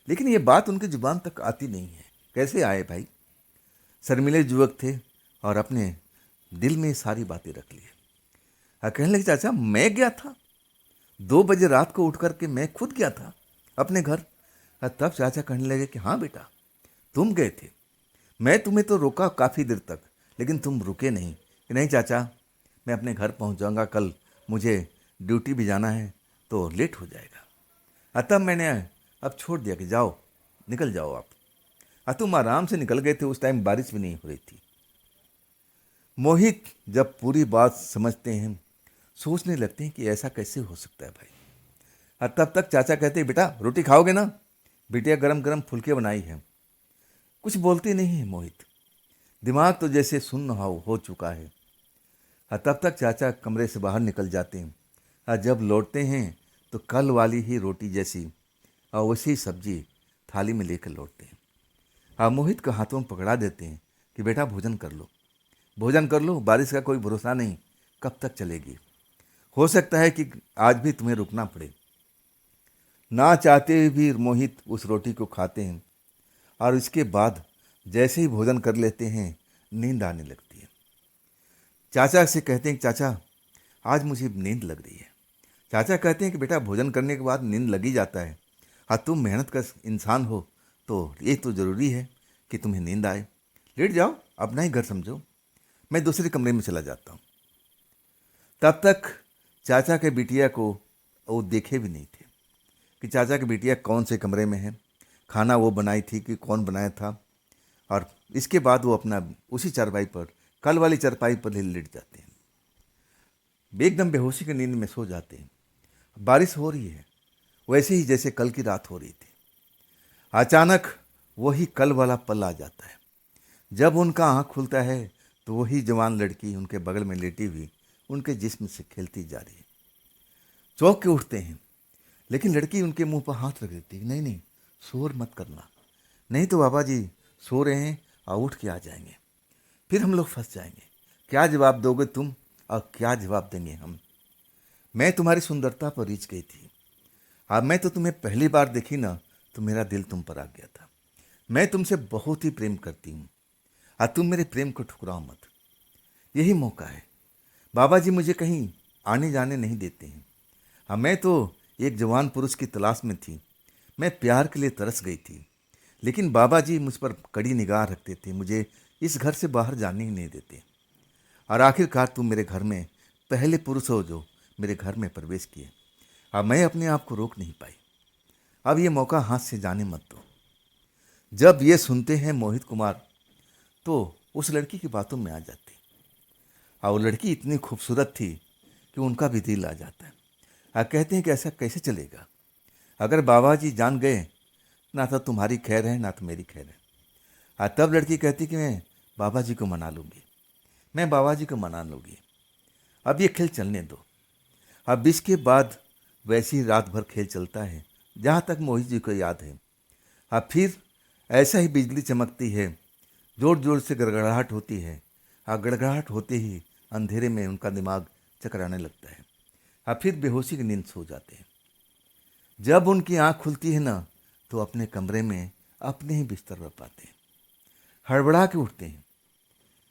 लेकिन ये बात उनकी जुबान तक आती नहीं है, कैसे आए भाई? शर्मीले युवक थे और अपने दिल में सारी बातें रख ली। कहने लगे, चाचा मैं गया था, 2 बजे रात को उठ करके मैं खुद गया था अपने घर। तब चाचा कहने लगे कि हाँ बेटा तुम गए थे, मैं तुम्हें तो रोका काफ़ी देर तक, लेकिन तुम रुके नहीं कि नहीं चाचा मैं अपने घर पहुंच जाऊंगा, कल मुझे ड्यूटी भी जाना है तो लेट हो जाएगा। तब मैंने अब छोड़ दिया कि जाओ, निकल जाओ आप। तुम आराम से निकल गए थे, उस टाइम बारिश भी नहीं हो रही थी। मोहित जब पूरी बात समझते हैं, सोचने लगते हैं कि ऐसा कैसे हो सकता है भाई। तब तक चाचा कहते हैं, बेटा रोटी खाओगे ना, बिटिया गरम गरम फुलके बनाई है। कुछ बोलती नहीं है मोहित, दिमाग तो जैसे सुन्न हो चुका है। तब तक चाचा कमरे से बाहर निकल जाते हैं। जब लौटते हैं तो कल वाली ही रोटी जैसी और वैसी सब्जी थाली में लेकर लौटते हैं। मोहित को हाथों में पकड़ा देते हैं कि बेटा भोजन कर लो, भोजन कर लो, बारिश का कोई भरोसा नहीं कब तक चलेगी, हो सकता है कि आज भी तुम्हें रुकना पड़े। ना चाहते हुए भी मोहित उस रोटी को खाते हैं और इसके बाद जैसे ही भोजन कर लेते हैं नींद आने लगती है। चाचा से कहते हैं कि चाचा आज मुझे नींद लग रही है। चाचा कहते हैं कि बेटा भोजन करने के बाद नींद लग ही जाता है, तुम मेहनत का इंसान हो तो ये तो ज़रूरी है कि तुम्हें नींद आए, लेट जाओ, अपना ही घर समझो, मैं दूसरे कमरे में चला जाता हूँ। तब तक चाचा के बिटिया को वो देखे भी नहीं थे कि चाचा की बिटिया कौन से कमरे में है, खाना वो बनाई थी कि कौन बनाया था। और इसके बाद वो अपना उसी चारपाई पर, कल वाली चारपाई पर ही लेट जाते हैं। एकदम बेहोशी की नींद में सो जाते हैं। बारिश हो रही है, वैसे ही जैसे कल की रात हो रही थी। अचानक वही कल वाला पल आ जाता है। जब उनका आँख खुलता है तो वही जवान लड़की उनके बगल में लेटी हुई उनके जिस्म से खेलती जा रही है। चौंक के उठते हैं, लेकिन लड़की उनके मुंह पर हाथ रख देती है, नहीं नहीं, शोर मत करना, नहीं तो बाबा जी सो रहे हैं और उठ के आ जाएंगे, फिर हम लोग फंस जाएंगे। क्या जवाब दोगे तुम और क्या जवाब देंगे हम? मैं तुम्हारी सुंदरता पर रीझ गई थी। अब मैं तो तुम्हें पहली बार देखी ना तो मेरा दिल तुम पर आ गया था। मैं तुमसे बहुत ही प्रेम करती हूँ और तुम मेरे प्रेम को ठुकराओ मत। यही मौका है। बाबा जी मुझे कहीं आने जाने नहीं देते हैं। हाँ, मैं तो एक जवान पुरुष की तलाश में थी। मैं प्यार के लिए तरस गई थी, लेकिन बाबा जी मुझ पर कड़ी निगाह रखते थे, मुझे इस घर से बाहर जाने ही नहीं देते। और आखिरकार तुम मेरे घर में पहले पुरुष हो जो मेरे घर में प्रवेश किए। अब मैं अपने आप को रोक नहीं पाई। अब ये मौका हाथ से जाने मत दो। जब ये सुनते हैं मोहित कुमार तो उस लड़की की बातों में आ जाते। और वो लड़की इतनी खूबसूरत थी कि उनका भी दिल आ जाता है। और कहते हैं कि ऐसा कैसे चलेगा, अगर बाबा जी जान गए ना तो तुम्हारी खैर है ना तो मेरी खैर है। और तब लड़की कहती कि मैं बाबा जी को मना लूँगी, मैं बाबा जी को मना लूँगी, अब ये खेल चलने दो। अब इसके बाद वैसी ही रात भर खेल चलता है, जहाँ तक मोहित जी को याद है। अब फिर ऐसा ही बिजली चमकती है, जोर जोर से गड़गड़ाहट होती है। और गड़गड़ाहट होते ही अंधेरे में उनका दिमाग चकराने लगता है। अब फिर बेहोशी की नींद सो जाते हैं। जब उनकी आँख खुलती है ना तो अपने कमरे में अपने ही बिस्तर पर पाते हैं। हड़बड़ा के उठते हैं,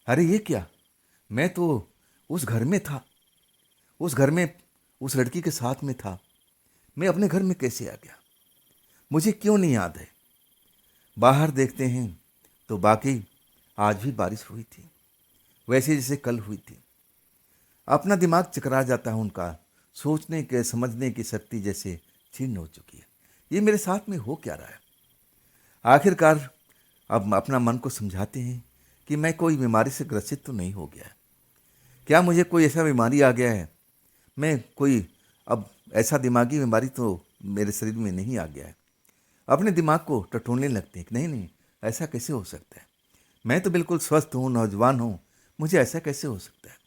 अरे ये क्या, मैं तो उस घर में था, उस घर में उस लड़की के साथ में था, मैं अपने घर में कैसे आ गया, मुझे क्यों नहीं याद है। बाहर देखते हैं तो बाकी आज भी बारिश हुई थी, वैसे जैसे कल हुई थी। अपना दिमाग चकरा जाता है उनका, सोचने के समझने की शक्ति जैसे छीन हो चुकी है। ये मेरे साथ में हो क्या रहा है? आखिरकार अब अपना मन को समझाते हैं कि मैं कोई बीमारी से ग्रसित तो नहीं हो गया है। क्या मुझे कोई ऐसा बीमारी आ गया है? मैं कोई अब ऐसा दिमागी बीमारी तो मेरे शरीर में नहीं आ गया है। अपने दिमाग को टटोलने लगते हैं कि नहीं नहीं, ऐसा कैसे हो सकता है, मैं तो बिल्कुल स्वस्थ हूँ, नौजवान हूँ, मुझे ऐसा कैसे हो सकता है।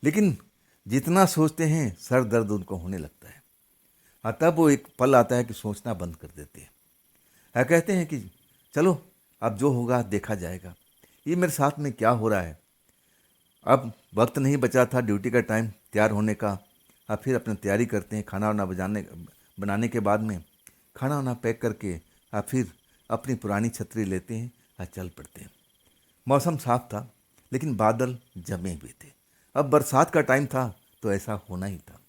लेकिन जितना सोचते हैं सर दर्द उनको होने लगता है। और तब वो एक पल आता है कि सोचना बंद कर देते हैं और कहते हैं कि चलो अब जो होगा देखा जाएगा, ये मेरे साथ में क्या हो रहा है। अब वक्त नहीं बचा था ड्यूटी का टाइम तैयार होने का। अब फिर अपनी तैयारी करते हैं, खाना वाना बनाने के बाद में खाना वाना पैक करके और फिर अपनी पुरानी छतरी लेते हैं और चल पड़ते हैं। मौसम साफ था लेकिन बादल जमे हुए थे। अब बरसात का टाइम था तो ऐसा होना ही था।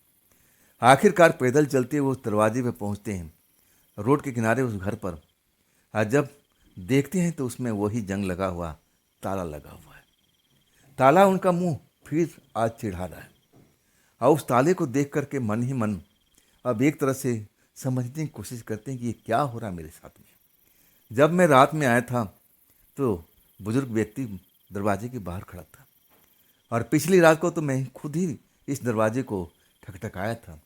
आखिरकार पैदल चलते हुए उस दरवाजे पे पहुंचते हैं, रोड के किनारे उस घर पर। और जब देखते हैं तो उसमें वही जंग लगा हुआ ताला लगा हुआ है। ताला उनका मुंह फिर आज चिढ़ा रहा है। और उस ताले को देख करके मन ही मन अब एक तरह से समझने की कोशिश करते हैं कि ये क्या हो रहा है मेरे साथ में। जब मैं रात में आया था तो बुजुर्ग व्यक्ति दरवाजे के बाहर खड़ा था, और पिछली रात को तो मैं खुद ही इस दरवाजे को ठकठकाया था।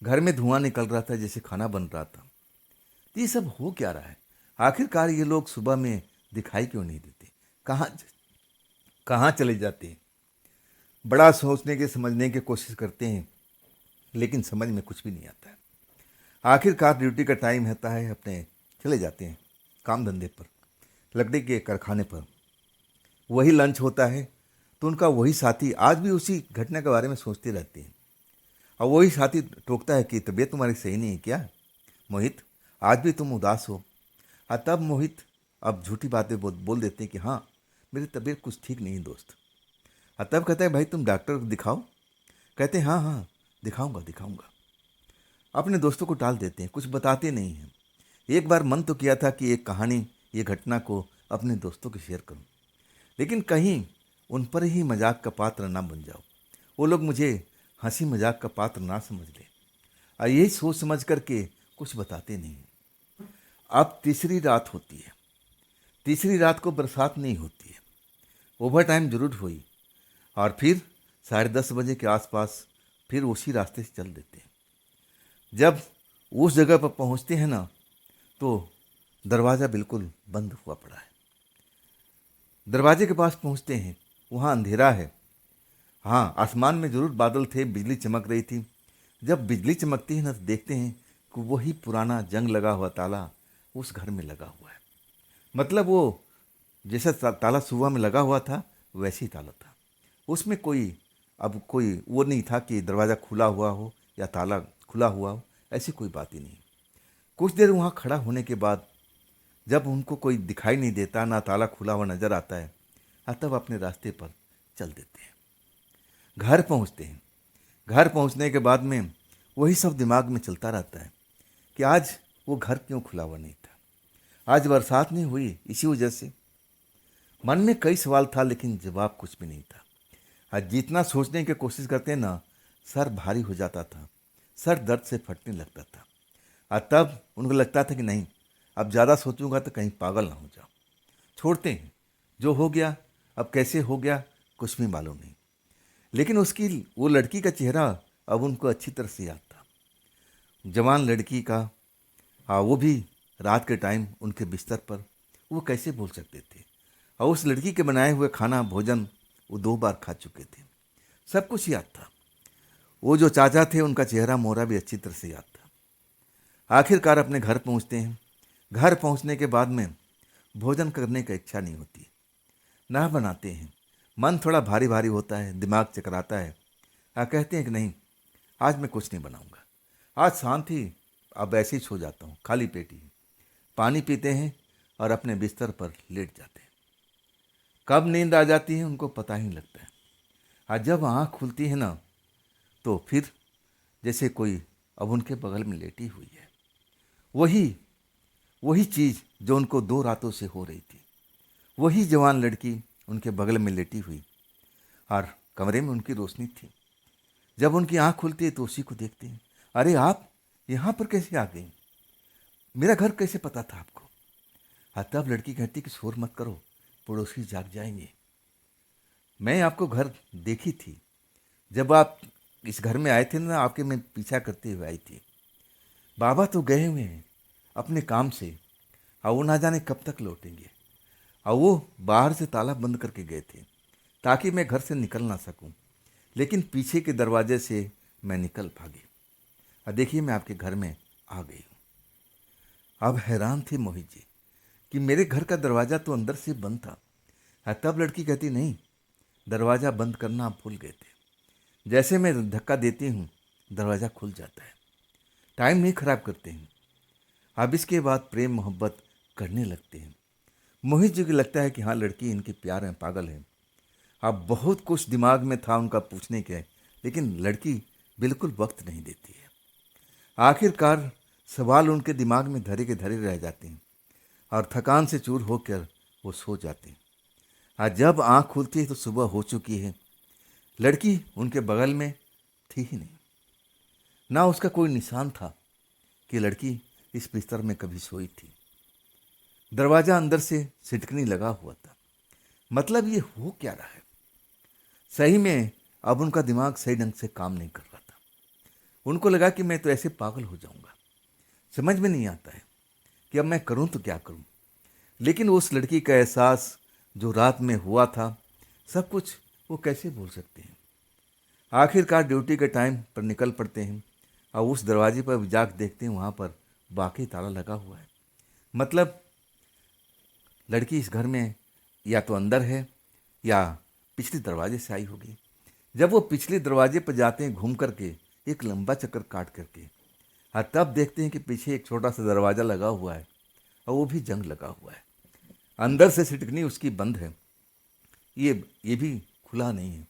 घर में धुआं निकल रहा था, जैसे खाना बन रहा था। तो ये सब हो क्या रहा है? आखिरकार ये लोग सुबह में दिखाई क्यों नहीं देते? कहाँ कहाँ चले जाते हैं? बड़ा सोचने के समझने की कोशिश करते हैं, लेकिन समझ में कुछ भी नहीं आता है। आखिरकार ड्यूटी का टाइम होता है, अपने चले जाते हैं काम धंधे पर, लकड़ी के कारखाने पर। वही लंच होता है तो उनका वही साथी आज भी उसी घटना के बारे में सोचते रहते हैं। और वही साथी टोकता है कि तबीयत तुम्हारी सही नहीं है क्या मोहित, आज भी तुम उदास हो। और तब मोहित अब झूठी बातें बोल देते हैं कि हाँ मेरी तबीयत कुछ ठीक नहीं दोस्त। और तब कहता है भाई तुम डॉक्टर को दिखाओ। कहते हैं हाँ हाँ दिखाऊंगा दिखाऊंगा। अपने दोस्तों को टाल देते हैं, कुछ बताते नहीं हैं। एक बार मन तो किया था कि एक कहानी, ये घटना को अपने दोस्तों को शेयर करूं, लेकिन कहीं उन पर ही मजाक का पात्र ना बन जाओ, वो लोग मुझे हंसी मजाक का पात्र ना समझ लें। और यही सोच समझ करके कुछ बताते नहीं। अब तीसरी रात होती है। तीसरी रात को बरसात नहीं होती है, ओवर टाइम जरूर हुई। और फिर 10:30 बजे के आसपास फिर उसी रास्ते से चल देते हैं। जब उस जगह पर पहुंचते हैं ना, तो दरवाज़ा बिल्कुल बंद हुआ पड़ा है। दरवाजे के पास पहुंचते हैं, वहाँ अंधेरा है। हाँ, आसमान में ज़रूर बादल थे, बिजली चमक रही थी। जब बिजली चमकती है ना, तो देखते हैं कि वही पुराना जंग लगा हुआ ताला उस घर में लगा हुआ है। मतलब वो जैसा ताला सुबह में लगा हुआ था, वैसे ही ताला था। उसमें कोई वो नहीं था कि दरवाज़ा खुला हुआ हो या ताला खुला हुआ हो, ऐसी कोई बात ही नहीं। कुछ देर वहाँ खड़ा होने के बाद जब उनको कोई दिखाई नहीं देता, ना ताला खुला हुआ नज़र आता है, तब अपने रास्ते पर चल देते हैं। घर पहुँचते हैं। घर पहुँचने के बाद में वही सब दिमाग में चलता रहता है कि आज वो घर क्यों खुला हुआ नहीं था, आज बरसात नहीं हुई इसी वजह से। मन में कई सवाल था, लेकिन जवाब कुछ भी नहीं था। आज जितना सोचने की कोशिश करते हैं ना, सर भारी हो जाता था, सर दर्द से फटने लगता था। और तब उनको लगता था कि नहीं, अब ज़्यादा सोचूंगा तो कहीं पागल ना हो जाऊं। छोड़ते हैं, जो हो गया, अब कैसे हो गया कुछ भी मालूम नहीं। लेकिन उसकी वो लड़की का चेहरा अब उनको अच्छी तरह से याद था। जवान लड़की का, हाँ, वो भी रात के टाइम उनके बिस्तर पर, वो कैसे भूल सकते थे। और उस लड़की के बनाए हुए खाना भोजन वो 2 बार खा चुके थे। सब कुछ याद था। वो जो चाचा थे, उनका चेहरा मोहरा भी अच्छी तरह से याद था। आखिरकार अपने घर पहुंचते हैं। घर पहुंचने के बाद में भोजन करने का इच्छा नहीं होती, ना बनाते हैं। मन थोड़ा भारी भारी होता है, दिमाग चकराता है। कहते हैं कि नहीं, आज मैं कुछ नहीं बनाऊंगा, आज शांत ही, अब ऐसे ही सो जाता हूँ, खाली पेट ही। पानी पीते हैं और अपने बिस्तर पर लेट जाते हैं। कब नींद आ जाती है उनको पता ही नहीं लगता है। और जब आँख खुलती है ना, तो फिर जैसे कोई अब उनके बगल में लेटी हुई है। वही वही चीज़ जो उनको 2 रातों से हो रही थी। वही जवान लड़की उनके बगल में लेटी हुई, और कमरे में उनकी रोशनी थी। जब उनकी आँख खुलती है तो उसी को देखते हैं। अरे, आप यहाँ पर कैसे आ गई? मेरा घर कैसे पता था आपको? तब लड़की कहती कि शोर मत करो, पड़ोसी जाग जाएंगे। मैं आपको घर देखी थी, जब आप इस घर में आए थे ना, आपके मैं पीछा करते हुए आई थी। बाबा तो गए हुए हैं अपने काम से, और वो ना जाने कब तक लौटेंगे। और वो बाहर से ताला बंद करके गए थे ताकि मैं घर से निकल ना सकूं, लेकिन पीछे के दरवाजे से मैं निकल भागी। और देखिए, मैं आपके घर में आ गई हूँ। अब हैरान थे मोहित जी कि मेरे घर का दरवाज़ा तो अंदर से बंद था। तब लड़की कहती, नहीं, दरवाज़ा बंद करना आप भूल गए थे। जैसे मैं धक्का देती हूँ, दरवाज़ा खुल जाता है। टाइम नहीं खराब करते हैं, अब इसके बाद प्रेम मोहब्बत करने लगते हैं। मोहित जी को लगता है कि हाँ, लड़की इनके प्यार में पागल है। अब बहुत कुछ दिमाग में था उनका पूछने के, लेकिन लड़की बिल्कुल वक्त नहीं देती है। आखिरकार सवाल उनके दिमाग में धरे के धरे रह जाते हैं, और थकान से चूर होकर वो सो जाते हैं। आज जब आँख खुलती है तो सुबह हो चुकी है। लड़की उनके बगल में थी ही नहीं, ना उसका कोई निशान था कि लड़की इस बिस्तर में कभी सोई थी। दरवाज़ा अंदर से सिटकनी लगा हुआ था। मतलब ये हो क्या रहा है? सही में अब उनका दिमाग सही ढंग से काम नहीं कर रहा था। उनको लगा कि मैं तो ऐसे पागल हो जाऊंगा, समझ में नहीं आता है कि अब मैं करूं तो क्या करूं। लेकिन उस लड़की का एहसास जो रात में हुआ था, सब कुछ वो कैसे भूल सकते हैं। आखिरकार ड्यूटी के टाइम पर निकल पड़ते हैं, और उस दरवाजे पर जाके देखते हैं, वहाँ पर बाकी ताला लगा हुआ है। मतलब लड़की इस घर में या तो अंदर है या पिछले दरवाजे से आई होगी। जब वो पिछले दरवाजे पर जाते हैं घूम करके, एक लंबा चक्कर काट करके, और तब देखते हैं कि पीछे एक छोटा सा दरवाज़ा लगा हुआ है, और वो भी जंग लगा हुआ है। अंदर से सिटकनी उसकी बंद है, ये भी खुला नहीं है।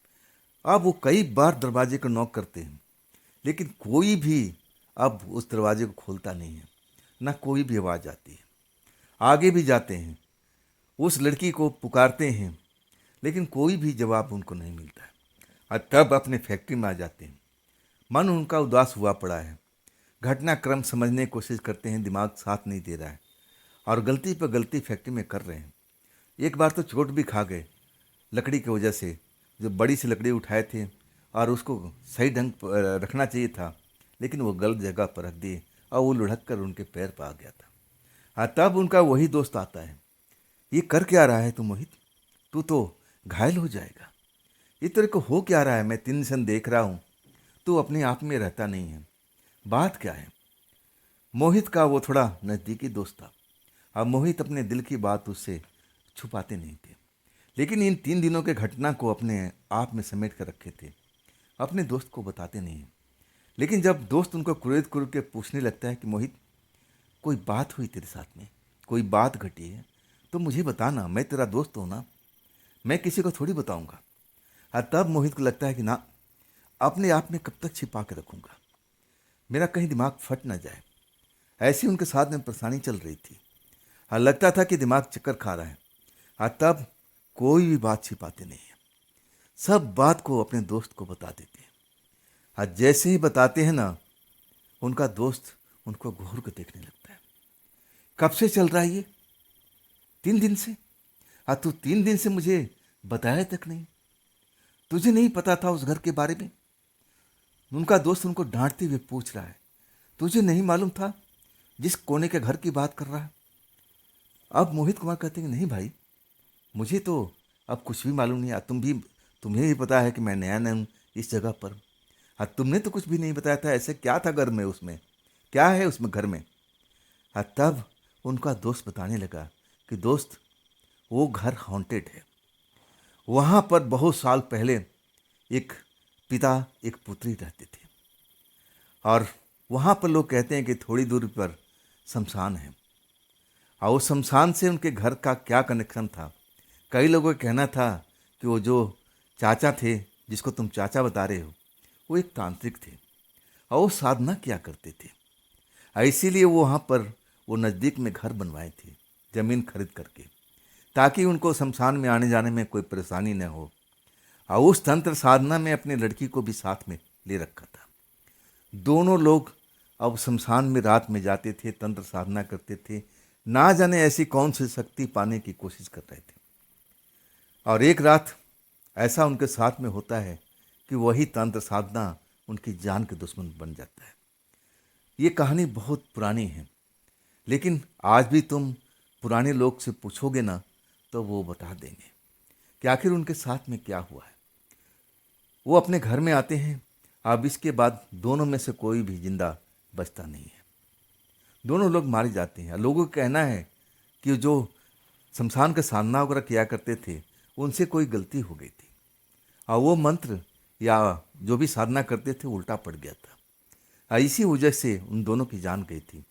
अब वो कई बार दरवाजे को नॉक करते हैं, लेकिन कोई भी अब उस दरवाजे को खोलता नहीं है, ना कोई भी आवाज़ आती है। आगे भी जाते हैं, उस लड़की को पुकारते हैं, लेकिन कोई भी जवाब उनको नहीं मिलता है। और तब अपने फैक्ट्री में आ जाते हैं। मन उनका उदास हुआ पड़ा है। घटनाक्रम समझने की कोशिश करते हैं, दिमाग साथ नहीं दे रहा है, और गलती पर गलती फैक्ट्री में कर रहे हैं। एक बार तो चोट भी खा गए लकड़ी की वजह से, जो बड़ी सी लकड़ी उठाए थे और उसको सही ढंग पर रखना चाहिए था, लेकिन वो गलत जगह पर रख दिए और वो लुढ़क कर उनके पैर पर आ गया था। हाँ, तब उनका वही दोस्त आता है। ये कर क्या रहा है तू मोहित? तू तो घायल हो जाएगा। ये तेरे को हो क्या रहा है? मैं 3 दिन देख रहा हूँ, तू अपने आप में रहता नहीं है। बात क्या है? मोहित का वो थोड़ा नज़दीकी दोस्त था। अब मोहित अपने दिल की बात उससे छुपाते नहीं थे, लेकिन इन 3 दिनों के घटना को अपने आप में समेट कर रखे थे। अपने दोस्त को बताते नहीं हैं। लेकिन जब दोस्त उनको कुरेद कुरेद के पूछने लगता है कि मोहित, कोई बात हुई तेरे साथ में, कोई बात घटी है तो मुझे बताना, मैं तेरा दोस्त हूँ ना, मैं किसी को थोड़ी बताऊंगा। तब मोहित को लगता है कि ना, अपने आप में कब तक छिपा के रखूंगा, मेरा कहीं दिमाग फट ना जाए। ऐसी उनके साथ में परेशानी चल रही थी। लगता था कि दिमाग चक्कर खा रहा है। तब कोई भी बात छिपाते नहीं है, सब बात को अपने दोस्त को बता देते हैं। जैसे ही बताते हैं ना, उनका दोस्त उनको घूर कर देखने लगता है। कब से चल रहा है ये? 3 दिन से? तू 3 दिन से मुझे बताया तक नहीं, तुझे नहीं पता था उस घर के बारे में? उनका दोस्त उनको डांटते हुए पूछ रहा है, तुझे नहीं मालूम था जिस कोने के घर की बात कर रहा है? अब मोहित कुमार कहते हैं कि नहीं भाई, मुझे तो अब कुछ भी मालूम नहीं है। तुम्हें भी पता है कि मैं नया नया हूँ इस जगह पर। तुमने तो कुछ भी नहीं बताया था। ऐसे क्या था घर में? उसमें क्या है उसमें घर में? तब उनका दोस्त बताने लगा कि दोस्त, वो घर हॉन्टेड है। वहाँ पर बहुत साल पहले एक पिता एक पुत्री रहते थे, और वहाँ पर लोग कहते हैं कि थोड़ी दूरी पर शमशान है। और उस शमशान से उनके घर का क्या कनेक्शन था? कई लोगों का कहना था कि वो जो चाचा थे, जिसको तुम चाचा बता रहे हो, वो एक तांत्रिक थे और वो साधना किया करते थे। इसीलिए वो वहाँ पर वो नज़दीक में घर बनवाए थे, ज़मीन खरीद करके, ताकि उनको शमशान में आने जाने में कोई परेशानी न हो। और उस तंत्र साधना में अपनी लड़की को भी साथ में ले रखा था। दोनों लोग अब शमशान में रात में जाते थे, तंत्र साधना करते थे, ना जाने ऐसी कौन सी शक्ति पाने की कोशिश कर रहे थे। और एक रात ऐसा उनके साथ में होता है कि वही तंत्र साधना उनकी जान के दुश्मन बन जाता है। ये कहानी बहुत पुरानी है, लेकिन आज भी तुम पुराने लोग से पूछोगे ना, तो वो बता देंगे कि आखिर उनके साथ में क्या हुआ है। वो अपने घर में आते हैं। अब इसके बाद दोनों में से कोई भी जिंदा बचता नहीं है, दोनों लोग मारे जाते हैं। लोगों का कहना है कि जो शमशान का साधना वगैरह किया करते थे, उनसे कोई गलती हो गई थी और वो मंत्र या जो भी साधना करते थे उल्टा पड़ गया था। इसी वजह से उन दोनों की जान गई थी।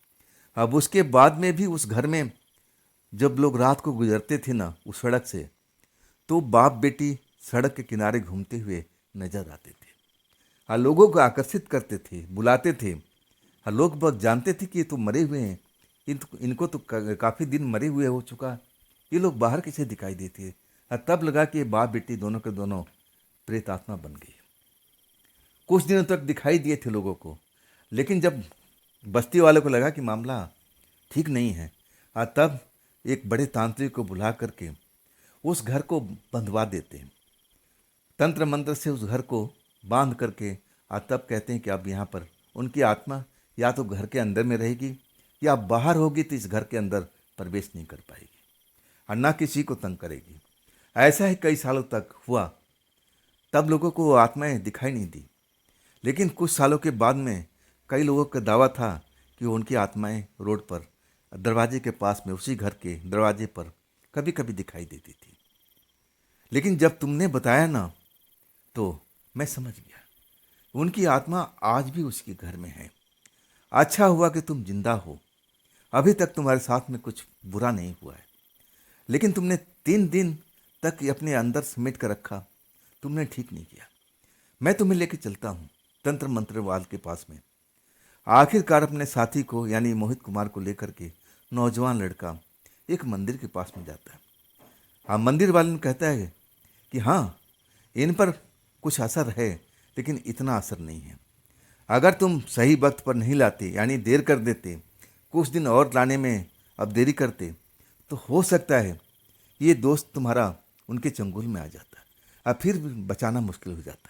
अब उसके बाद में भी उस घर में जब लोग रात को गुजरते थे ना उस सड़क से, तो बाप बेटी सड़क के किनारे घूमते हुए नजर आते थे। लोगों को आकर्षित करते थे, बुलाते थे। लोग बहुत जानते थे कि ये तो मरे हुए हैं, इनको तो काफ़ी दिन मरे हुए हो चुका, ये लोग बाहर कैसे दिखाई देते? तब लगा कि ये बाप बेटी दोनों के दोनों प्रेत आत्मा बन गई। कुछ दिनों तक दिखाई दिए थे लोगों को, लेकिन जब बस्ती वालों को लगा कि मामला ठीक नहीं है, तब एक बड़े तांत्रिक को बुला करके उस घर को बंधवा देते हैं। तंत्र मंत्र से उस घर को बांध करके तब कहते हैं कि अब यहाँ पर उनकी आत्मा या तो घर के अंदर में रहेगी या बाहर होगी, तो इस घर के अंदर प्रवेश नहीं कर पाएगी और ना किसी को तंग करेगी। ऐसा ही कई सालों तक हुआ। तब लोगों को वो आत्माएं दिखाई नहीं दी, लेकिन कुछ सालों के बाद में कई लोगों का दावा था कि उनकी आत्माएं रोड पर दरवाजे के पास में, उसी घर के दरवाजे पर कभी कभी दिखाई देती थी। लेकिन जब तुमने बताया ना, तो मैं समझ गया, उनकी आत्मा आज भी उसके घर में है। अच्छा हुआ कि तुम जिंदा हो, अभी तक तुम्हारे साथ में कुछ बुरा नहीं हुआ है। लेकिन तुमने 3 दिन तक ये अपने अंदर समेट कर रखा, तुमने ठीक नहीं किया। मैं तुम्हें लेके चलता हूँ तंत्र मंत्र वाल के पास में। आखिरकार अपने साथी को यानी मोहित कुमार को लेकर के नौजवान लड़का एक मंदिर के पास में जाता है। मंदिर वाले ने कहता है कि हाँ, इन पर कुछ असर है, लेकिन इतना असर नहीं है। अगर तुम सही वक्त पर नहीं लाते, यानी देर कर देते, कुछ दिन और लाने में अब देरी करते, तो हो सकता है ये दोस्त तुम्हारा उनके चंगुल में आ जाता, अब फिर बचाना मुश्किल हो जाता।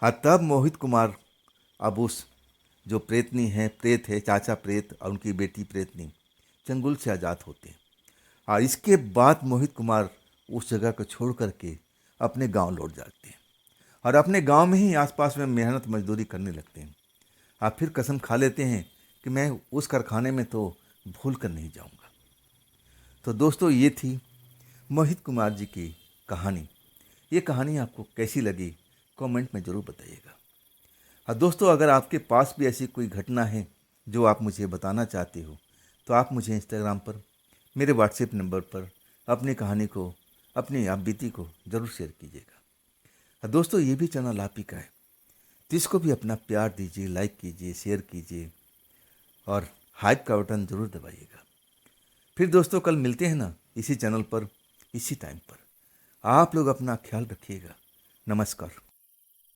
हाँ, तब मोहित कुमार अब उस जो प्रेत है चाचा प्रेत और उनकी बेटी प्रेतनी चंगुल से आज़ाद होते हैं। और इसके बाद मोहित कुमार उस जगह को छोड़ करके अपने गांव लौट जाते हैं और अपने गांव में ही आसपास में मेहनत मजदूरी करने लगते हैं। आप फिर कसम खा लेते हैं कि मैं उस कारखाने में तो भूल कर नहीं जाऊंगा। तो दोस्तों, ये थी मोहित कुमार जी की कहानी। ये कहानी आपको कैसी लगी कमेंट में ज़रूर बताइएगा। और दोस्तों, अगर आपके पास भी ऐसी कोई घटना है जो आप मुझे बताना चाहते हो तो आप मुझे इंस्टाग्राम पर मेरे व्हाट्सएप नंबर पर अपनी कहानी को, अपनी आप बीती को ज़रूर शेयर कीजिएगा। और दोस्तों, ये भी चैनल आप ही का है, तो इसको भी अपना प्यार दीजिए, लाइक कीजिए, शेयर कीजिए और हाइप का बटन ज़रूर दबाइएगा। फिर दोस्तों, कल मिलते हैं ना इसी चैनल पर, इसी टाइम पर। आप लोग अपना ख्याल रखिएगा। नमस्कार।